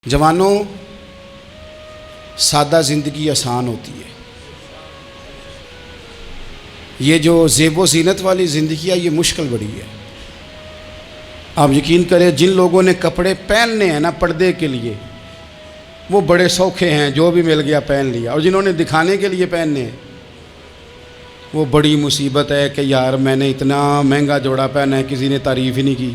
جوانوں، سادہ زندگی آسان ہوتی ہے۔ یہ جو زیب و زینت والی زندگی ہے یہ مشکل بڑی ہے۔ آپ یقین کریں، جن لوگوں نے کپڑے پہننے ہیں نا پردے کے لیے، وہ بڑے سوکھے ہیں، جو بھی مل گیا پہن لیا، اور جنہوں نے دکھانے کے لیے پہننے ہیں وہ بڑی مصیبت ہے کہ یار میں نے اتنا مہنگا جوڑا پہنا ہے، کسی نے تعریف ہی نہیں کی۔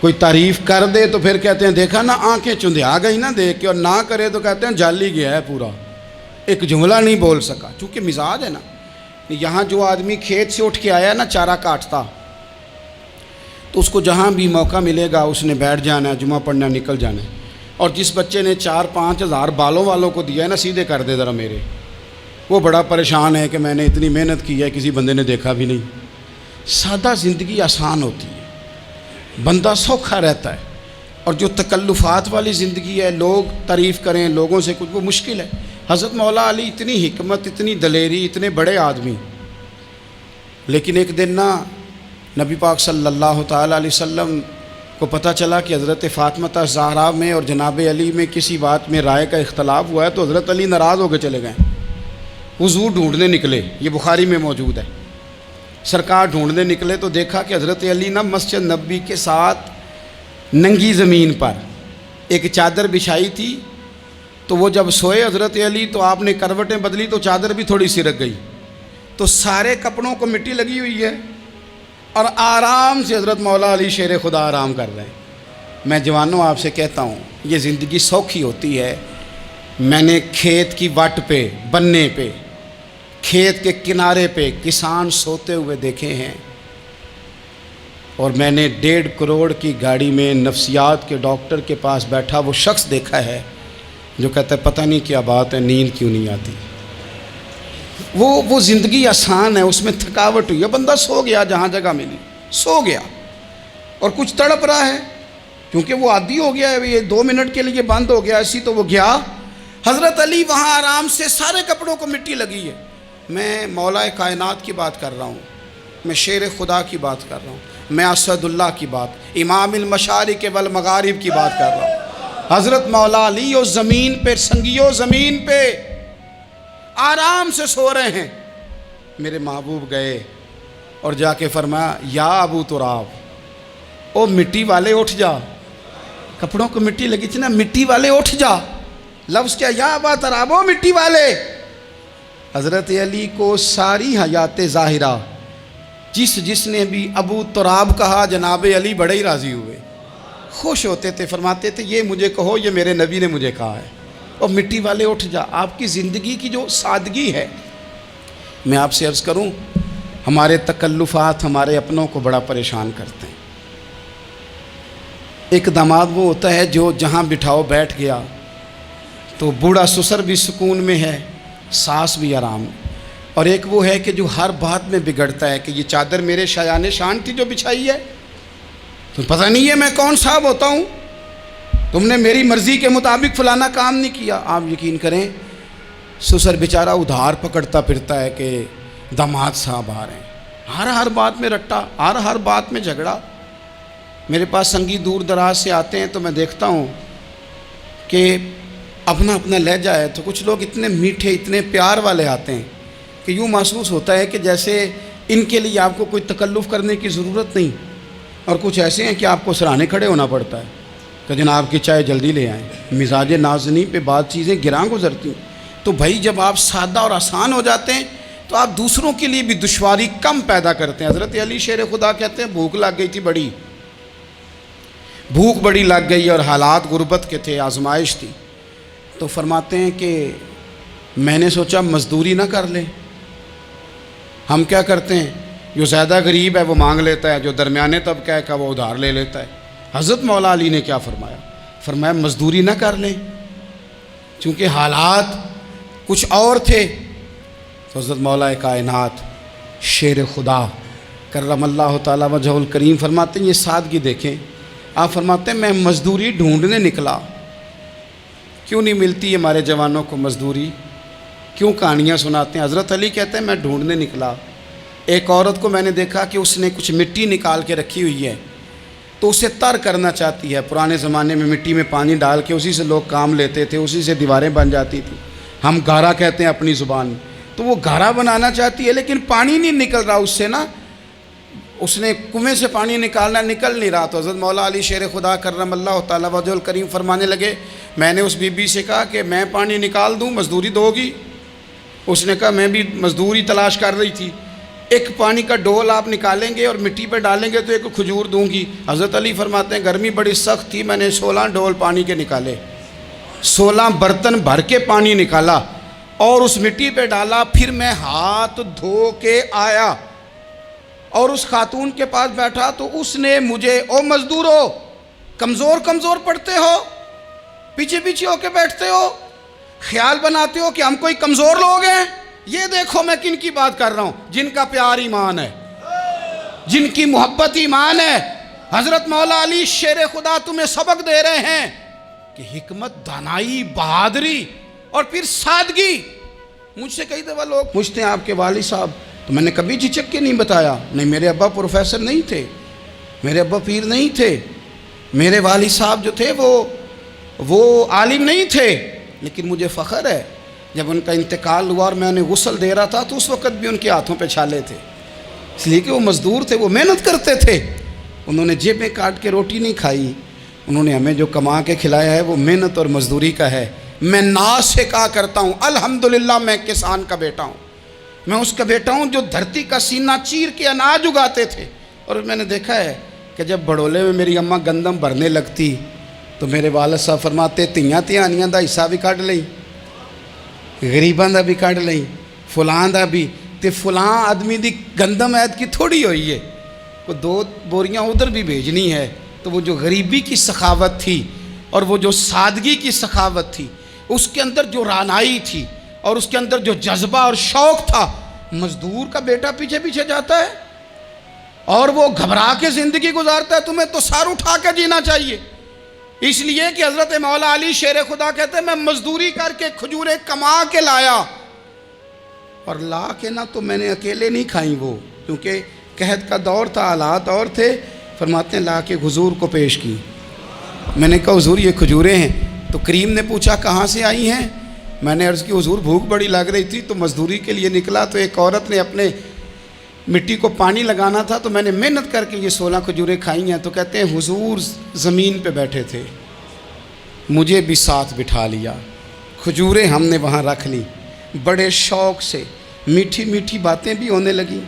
کوئی تعریف کر دے تو پھر کہتے ہیں دیکھا نا آنکھیں چندھیا گئی نا دیکھ کے، اور نہ کرے تو کہتے ہیں جال ہی گیا ہے پورا، ایک جملہ نہیں بول سکا۔ چونکہ مزاج ہے نا، یہاں جو آدمی کھیت سے اٹھ کے آیا نا چارہ کاٹتا، تو اس کو جہاں بھی موقع ملے گا اس نے بیٹھ جانا ہے، جمعہ پڑھنا نکل جانا ہے۔ اور جس بچے نے 4-5 ہزار بالوں والوں کو دیا ہے نا، سیدھے کر دے ذرا میرے، وہ بڑا پریشان ہے کہ میں نے اتنی محنت کی ہے کسی بندے نے دیکھا بھی نہیں۔ سادہ زندگی آسان ہوتی ہے، بندہ سوکھا رہتا ہے، اور جو تکلفات والی زندگی ہے، لوگ تعریف کریں، لوگوں سے کچھ، وہ مشکل ہے۔ حضرت مولا علی اتنی حکمت، اتنی دلیری، اتنے بڑے آدمی، لیکن ایک دن نا نبی پاک صلی اللہ تعالیٰ علیہ وسلم کو پتہ چلا کہ حضرت فاطمہ زہرا میں اور جناب علی میں کسی بات میں رائے کا اختلاف ہوا ہے، تو حضرت علی ناراض ہو کے چلے گئے، حضور ڈھونڈنے نکلے، یہ بخاری میں موجود ہے۔ سرکار ڈھونڈنے نکلے تو دیکھا کہ حضرت علی نا مسجد نبوی کے ساتھ ننگی زمین پر ایک چادر بچھائی تھی، تو وہ جب سوئے حضرت علی تو آپ نے کروٹیں بدلی تو چادر بھی تھوڑی سرک گئی، تو سارے کپڑوں کو مٹی لگی ہوئی ہے، اور آرام سے حضرت مولا علی شیر خدا آرام کر رہے ہیں۔ میں جوانوں آپ سے کہتا ہوں یہ زندگی سوکھی ہوتی ہے۔ میں نے کھیت کی وٹ پہ، بننے پہ، کھیت کے کنارے پہ کسان سوتے ہوئے دیکھے ہیں، اور میں نے 1.5 کروڑ کی گاڑی میں نفسیات کے ڈاکٹر کے پاس بیٹھا وہ شخص دیکھا ہے جو کہتا ہے پتہ نہیں کیا بات ہے، نیند کیوں نہیں آتی۔ وہ زندگی آسان ہے، اس میں تھکاوٹ ہوئی ہے، بندہ سو گیا جہاں جگہ ملی، سو گیا، اور کچھ تڑپ رہا ہے کیونکہ وہ عادی ہو گیا ہے، یہ 2 منٹ کے لیے بند ہو گیا ایسی، تو وہ گیا۔ حضرت علی وہاں آرام سے، سارے کپڑوں کو مٹی لگی ہے۔ میں مولا کائنات کی بات کر رہا ہوں، میں شیر خدا کی بات کر رہا ہوں، میں اسد اللہ کی بات، امام المشارق والمغارب کی بات کر رہا ہوں۔ حضرت مولا علی اور زمین پہ، سنگیو زمین پہ آرام سے سو رہے ہیں۔ میرے محبوب گئے اور جا کے فرمایا یا ابو تراب، او مٹی والے اٹھ جا، کپڑوں کو مٹی لگی تھی نا، مٹی والے اٹھ جا۔ لفظ کیا، یا ابا تراب، او مٹی والے۔ حضرت علی کو ساری حیات ظاہرہ جس نے بھی ابو تراب کہا، جناب علی بڑے ہی راضی ہوئے، خوش ہوتے تھے، فرماتے تھے یہ مجھے کہو، یہ میرے نبی نے مجھے کہا ہے۔ اور مٹی والے اٹھ جا، آپ کی زندگی کی جو سادگی ہے۔ میں آپ سے عرض کروں، ہمارے تکلفات ہمارے اپنوں کو بڑا پریشان کرتے ہیں۔ ایک داماد وہ ہوتا ہے جو جہاں بٹھاؤ بیٹھ گیا، تو بوڑھا سسر بھی سکون میں ہے، ساس بھی آرام ہے۔ اور ایک وہ ہے کہ جو ہر بات میں بگڑتا ہے کہ یہ چادر میرے شایان شان تھی جو بچھائی ہے، تو پتہ نہیں ہے میں کون صاحب ہوتا ہوں، تم نے میری مرضی کے مطابق فلانا کام نہیں کیا۔ آپ یقین کریں، سسر بیچارہ ادھار پکڑتا پھرتا ہے کہ داماد صاحب آ رہے ہیں، ہر بات میں رٹا، ہر بات میں جھگڑا۔ میرے پاس سنگی دور دراز سے آتے ہیں تو میں دیکھتا ہوں کہ اپنا لہجہ ہے، تو کچھ لوگ اتنے میٹھے، اتنے پیار والے آتے ہیں کہ یوں محسوس ہوتا ہے کہ جیسے ان کے لیے آپ کو کوئی تکلف کرنے کی ضرورت نہیں، اور کچھ ایسے ہیں کہ آپ کو سراہنے کھڑے ہونا پڑتا ہے کہ جناب کی چائے جلدی لے آئیں۔ مزاج نازنی پہ بعض چیزیں گراں گزرتی ہیں۔ تو بھائی جب آپ سادہ اور آسان ہو جاتے ہیں تو آپ دوسروں کے لیے بھی دشواری کم پیدا کرتے ہیں۔ حضرت علی شیر خدا کہتے ہیں بھوک لگ گئی تھی، بھوک بڑی لگ گئی، اور حالات غربت کے تھے، آزمائش تھی، تو فرماتے ہیں کہ میں نے سوچا مزدوری نہ کر لیں۔ ہم کیا کرتے ہیں، جو زیادہ غریب ہے وہ مانگ لیتا ہے، جو درمیانے طبقہ ہے کا وہ ادھار لے لیتا ہے۔ حضرت مولا علی نے کیا فرمایا مزدوری نہ کر لیں، چونکہ حالات کچھ اور تھے۔ تو حضرت مولا کائنات شیر خدا کرم اللہ تعالیٰ وجہہ الکریم فرماتے ہیں، یہ سادگی دیکھیں۔ آپ فرماتے ہیں میں مزدوری ڈھونڈنے نکلا، کیوں نہیں ملتی ہمارے جوانوں کو مزدوری، کیوں کہانیاں سناتے ہیں۔ حضرت علی کہتے ہیں میں ڈھونڈنے نکلا، ایک عورت کو میں نے دیکھا کہ اس نے کچھ مٹی نکال کے رکھی ہوئی ہے، تو اسے تر کرنا چاہتی ہے۔ پرانے زمانے میں مٹی میں پانی ڈال کے اسی سے لوگ کام لیتے تھے، اسی سے دیواریں بن جاتی تھیں، ہم گارا کہتے ہیں اپنی زبان میں۔ تو وہ گارا بنانا چاہتی ہے لیکن پانی نہیں نکل رہا اس سے نا، اس نے کنویں سے پانی نکالنا، نکل نہیں رہا۔ تو حضرت مولا علی شیر خدا کرم اللہ تعالیٰ وجہ الکریم فرمانے لگے، میں نے اس بی بی سے کہا کہ میں پانی نکال دوں، مزدوری دو گی؟ اس نے کہا میں بھی مزدوری تلاش کر رہی تھی، ایک پانی کا ڈول آپ نکالیں گے اور مٹی پہ ڈالیں گے تو ایک کھجور دوں گی۔ حضرت علی فرماتے ہیں گرمی بڑی سخت تھی، میں نے 16 ڈول پانی کے نکالے، 16 برتن بھر کے پانی نکالا اور اس مٹی پہ ڈالا، پھر میں ہاتھ دھو کے آیا اور اس خاتون کے پاس بیٹھا تو اس نے مجھے، او مزدورو کمزور کمزور پڑھتے ہو، پیچھے پیچھے ہو کے بیٹھتے ہو، خیال بناتے ہو کہ ہم کوئی کمزور لوگ ہیں، یہ دیکھو میں کن کی بات کر رہا ہوں، جن کا پیار ایمان ہے، جن کی محبت ایمان ہے۔ حضرت مولا علی شیر خدا تمہیں سبق دے رہے ہیں کہ حکمت، دانائی، بہادری اور پھر سادگی۔ مجھ سے کئی دفعہ لوگ پوچھتے ہیں آپ کے والد صاحب، تو میں نے کبھی جھجک کے نہیں بتایا، نہیں میرے ابا پروفیسر نہیں تھے، میرے ابا پیر نہیں تھے، میرے والد صاحب جو تھے وہ عالم نہیں تھے، لیکن مجھے فخر ہے جب ان کا انتقال ہوا اور میں انہیں غسل دے رہا تھا تو اس وقت بھی ان کے ہاتھوں پہ چھالے تھے، اس لیے کہ وہ مزدور تھے، وہ محنت کرتے تھے، انہوں نے جیبیں کاٹ کے روٹی نہیں کھائی، انہوں نے ہمیں جو کما کے کھلایا ہے وہ محنت اور مزدوری کا ہے۔ میں ناز سے کہا کرتا ہوں الحمدللہ میں کسان کا بیٹا ہوں، میں اس کا بیٹا ہوں جو دھرتی کا سینہ چیر کے اناج اگاتے تھے۔ اور میں نے دیکھا ہے کہ جب بڑولے میں میری اماں گندم بھرنے لگتی تو میرے والد صاحب فرماتے تیاں تیانیاں دا حصہ بھی کٹ لئی، غریباں دا بھی کٹ لئی، فلاں دا بھی، تے فلاں آدمی دی گندم عید کی تھوڑی ہوئی ہے، وہ 2 بوریاں ادھر بھی بھیجنی ہے۔ تو وہ جو غریبی کی سخاوت تھی اور وہ جو سادگی کی سخاوت تھی، اس کے اندر جو رانائی تھی اور اس کے اندر جو جذبہ اور شوق تھا، مزدور کا بیٹا پیچھے پیچھے جاتا ہے اور وہ گھبرا کے زندگی گزارتا ہے، تمہیں تو سار اٹھا کے جینا چاہیے۔ اس لیے کہ حضرت مولا علی شیر خدا کہتے ہیں میں مزدوری کر کے کھجوریں کما کے لایا، اور لا کے نہ تو میں نے اکیلے نہیں کھائیں وہ، کیونکہ قحط کا دور تھا، حالات اور تھے، فرماتے ہیں لا کے حضور کو پیش کی۔ میں نے کہا حضور یہ کھجوریں ہیں، تو کریم نے پوچھا کہاں سے آئی ہیں؟ میں نے عرض کی حضور بھوک بڑی لگ رہی تھی تو مزدوری کے لیے نکلا، تو ایک عورت نے اپنے مٹی کو پانی لگانا تھا تو میں نے محنت کر کے یہ 16 کھجوریں کھائی ہیں۔ تو کہتے ہیں حضور زمین پہ بیٹھے تھے، مجھے بھی ساتھ بٹھا لیا، کھجوریں ہم نے وہاں رکھ لی، بڑے شوق سے میٹھی میٹھی باتیں بھی ہونے لگیں۔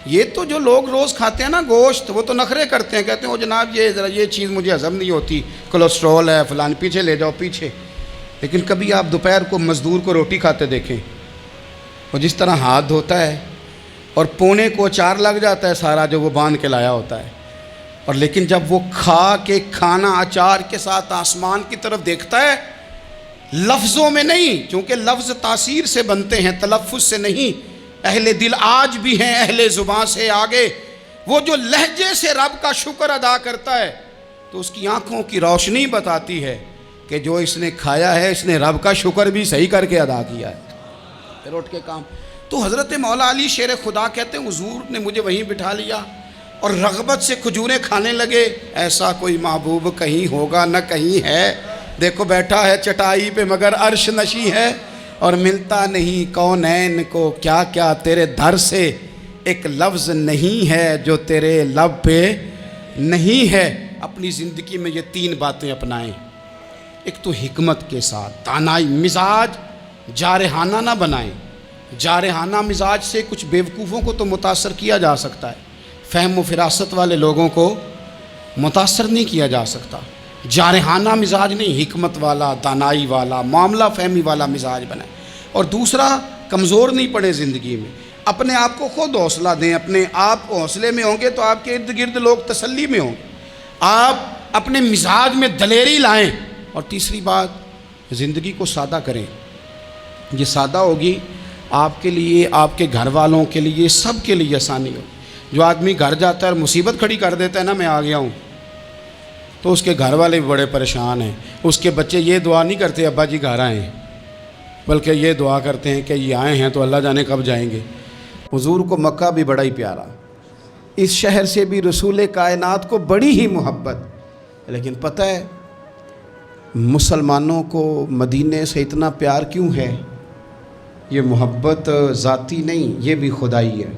یہ تو جو لوگ روز کھاتے ہیں نا گوشت، وہ تو نخرے کرتے ہیں، کہتے ہیں وہ جناب یہ ذرا یہ چیز مجھے ہضم نہیں ہوتی، کولیسٹرول ہے فلان، پیچھے لے جاؤ پیچھے۔ لیکن کبھی آپ دوپہر کو مزدور کو روٹی کھاتے دیکھیں، وہ جس طرح ہاتھ دھوتا ہے اور پونے کو اچار لگ جاتا ہے سارا جو وہ باندھ کے لایا ہوتا ہے، اور لیکن جب وہ کھا کے کھانا اچار کے ساتھ آسمان کی طرف دیکھتا ہے، لفظوں میں نہیں، چونکہ لفظ تاثیر سے بنتے ہیں تلفظ سے نہیں، اہل دل آج بھی ہیں اہل زبان سے آگے، وہ جو لہجے سے رب کا شکر ادا کرتا ہے تو اس کی آنکھوں کی روشنی بتاتی ہے کہ جو اس نے کھایا ہے اس نے رب کا شکر بھی صحیح کر کے ادا کیا ہے، پھر اٹھ کے کام۔ تو حضرت مولا علی شیر خدا کہتے ہیں حضور نے مجھے وہیں بٹھا لیا اور رغبت سے کھجوریں کھانے لگے۔ ایسا کوئی محبوب کہیں ہوگا نہ کہیں ہے، دیکھو بیٹھا ہے چٹائی پہ مگر عرش نشی ہے، اور ملتا نہیں کونین کو کیا کیا تیرے در سے، ایک لفظ نہیں ہے جو تیرے لب پہ نہیں ہے۔ اپنی زندگی میں یہ 3 باتیں اپنائیں، ایک تو حکمت کے ساتھ دانائی، مزاج جارحانہ نہ بنائیں، جارحانہ مزاج سے کچھ بیوقوفوں کو تو متاثر کیا جا سکتا ہے، فہم و فراست والے لوگوں کو متاثر نہیں کیا جا سکتا۔ جارحانہ مزاج نہیں، حکمت والا، دانائی والا، معاملہ فہمی والا مزاج بنائیں۔ اور دوسرا، کمزور نہیں پڑے زندگی میں، اپنے آپ کو خود حوصلہ دیں، اپنے آپ حوصلے میں ہوں گے تو آپ کے ارد گرد لوگ تسلی میں ہوں گے، آپ اپنے مزاج میں دلیری لائیں۔ اور تیسری بات، زندگی کو سادہ کریں، یہ سادہ ہوگی آپ کے لیے، آپ کے گھر والوں کے لیے، سب کے لیے آسانی ہو۔ جو آدمی گھر جاتا ہے اور مصیبت کھڑی کر دیتا ہے نا میں آ گیا ہوں، تو اس کے گھر والے بھی بڑے پریشان ہیں، اس کے بچے یہ دعا نہیں کرتے ابا جی گھر آئیں، بلکہ یہ دعا کرتے ہیں کہ یہ آئے ہیں تو اللہ جانے کب جائیں گے۔ حضور کو مکہ بھی بڑا ہی پیارا، اس شہر سے بھی رسول کائنات کو بڑی ہی محبت. لیکن پتہ ہے مسلمانوں کو مدینے سے اتنا پیار کیوں ہے؟ یہ محبت ذاتی نہیں، یہ بھی خدائی ہے.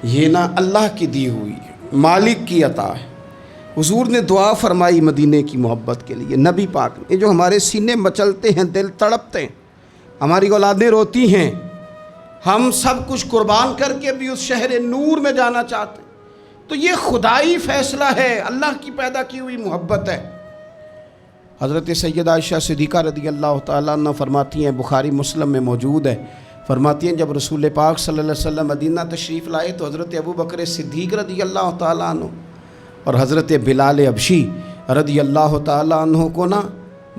یہ نہ اللہ کی دی ہوئی ہے، مالک کی عطا ہے. حضور نے دعا فرمائی مدینے کی محبت کے لیے. نبی پاک نے، یہ جو ہمارے سینے مچلتے ہیں، دل تڑپتے ہیں، ہماری اولادیں روتی ہیں، ہم سب کچھ قربان کر کے بھی اس شہر نور میں جانا چاہتے ہیں، تو یہ خدائی فیصلہ ہے، اللہ کی پیدا کی ہوئی محبت ہے. حضرت سیدہ عائشہ صدیقہ رضی اللہ تعالیٰ عنہ فرماتی ہیں، بخاری مسلم میں موجود ہے، فرماتی ہیں جب رسول پاک صلی اللہ علیہ وسلم مدینہ تشریف لائے تو حضرت ابو بکر صدیق رضی اللہ تعالیٰ عنہ اور حضرت بلال حبشی رضی اللہ تعالیٰ عنہ کو نا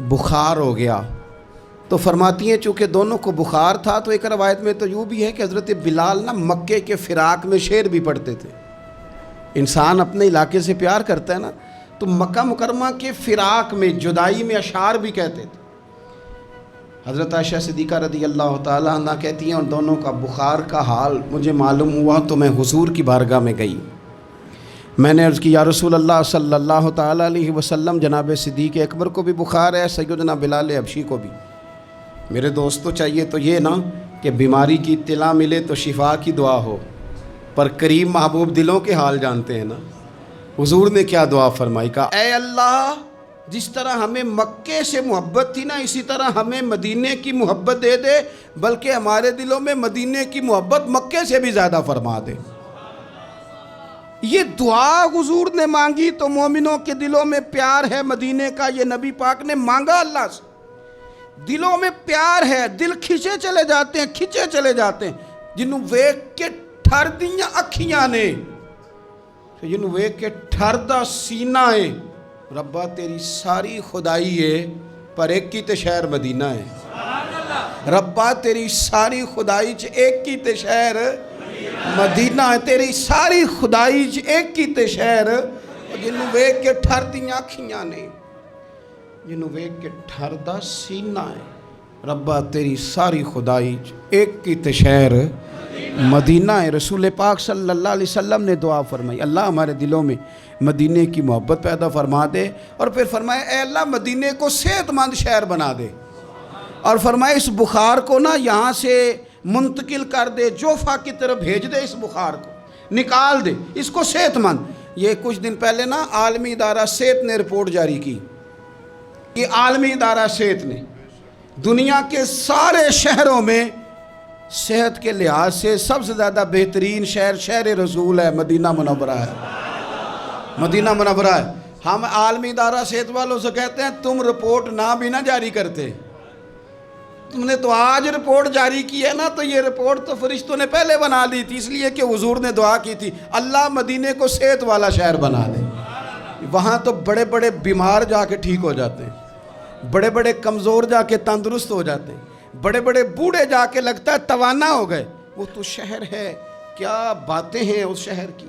بخار ہو گیا. تو فرماتی ہیں چونکہ دونوں کو بخار تھا تو ایک روایت میں تو یوں بھی ہے کہ حضرت بلال نا مکے کے فراق میں شعر بھی پڑھتے تھے. انسان اپنے علاقے سے پیار کرتا ہے نا، تو مکہ مکرمہ کے فراق میں، جدائی میں اشعار بھی کہتے تھے. حضرت عائشہ صدیقہ رضی اللہ تعالیٰ عنہ کہتی ہیں ان دونوں کا بخار کا حال مجھے معلوم ہوا تو میں حضور کی بارگاہ میں گئی. میں نے عرض کی یا رسول اللہ صلی اللہ تعالیٰ علیہ وسلم، جناب صدیق اکبر کو بھی بخار ہے، سیدنا بلال حبشی کو بھی. میرے دوستو چاہیے تو یہ نا کہ بیماری کی اطلاع ملے تو شفا کی دعا ہو، پر کریم محبوب دلوں کے حال جانتے ہیں نا. حضور نے کیا دعا فرمائی، کہا اے اللہ جس طرح ہمیں مکے سے محبت تھی نا، اسی طرح ہمیں مدینے کی محبت دے دے، بلکہ ہمارے دلوں میں مدینے کی محبت مکے سے بھی زیادہ فرما دے. یہ دعا حضور نے مانگی تو مومنوں کے دلوں میں پیار ہے مدینے کا، یہ نبی پاک نے مانگا اللہ سے. دلوں میں پیار ہے، دل کھچے چلے جاتے ہیں جنہوں ویک کے ٹھر دیاں اکھیاں نے، جنہوں ویک کے ٹھر دا سینہ ہے. ربا تیری ساری خدائی ہے پر ایک کی تے شہر مدینہ ہے. ربا تیری ساری خدائی چ ایک کی تے شہر مدینہ ہے. تیری ساری خدائی چ ایک کی تے شہر، جنہوں ویک کے ٹھر دیاں اکھیاں نے، جنہوں ویک کے ٹھر دا سینہ ہے. ربا تیری ساری خدائی ایک کی تے شہر مدینہ ہے. رسول پاک صلی اللہ علیہ وسلم نے دعا فرمائی اللہ ہمارے دلوں میں مدینے کی محبت پیدا فرما دے، اور پھر فرمائے اے اللہ مدینے کو صحت مند شہر بنا دے، اور فرمائے اس بخار کو نا یہاں سے منتقل کر دے، جوفا کی طرف بھیج دے، اس بخار کو نکال دے، اس کو صحت مند. یہ کچھ دن پہلے نا عالمی ادارہ صحت نے رپورٹ جاری کی. یہ عالمی ادارہ صحت نے دنیا کے سارے شہروں میں صحت کے لحاظ سے سب سے زیادہ بہترین شہر رسول ہے، مدینہ منورہ ہے. مدینہ منورہ ہے. ہم عالمی ادارہ صحت والوں سے کہتے ہیں تم رپورٹ نہ بھی نہ جاری کرتے، تم نے تو آج رپورٹ جاری کی ہے نا، تو یہ رپورٹ تو فرشتوں نے پہلے بنا دی تھی، اس لیے کہ حضور نے دعا کی تھی اللہ مدینے کو صحت والا شہر بنا دے. وہاں تو بڑے بڑے بیمار جا کے ٹھیک ہو جاتے ہیں، بڑے بڑے کمزور جا کے تندرست ہو جاتے ہیں، بڑے بڑے بوڑھے جا کے لگتا ہے توانا ہو گئے. وہ تو شہر ہے، کیا باتیں ہیں اس شہر کی.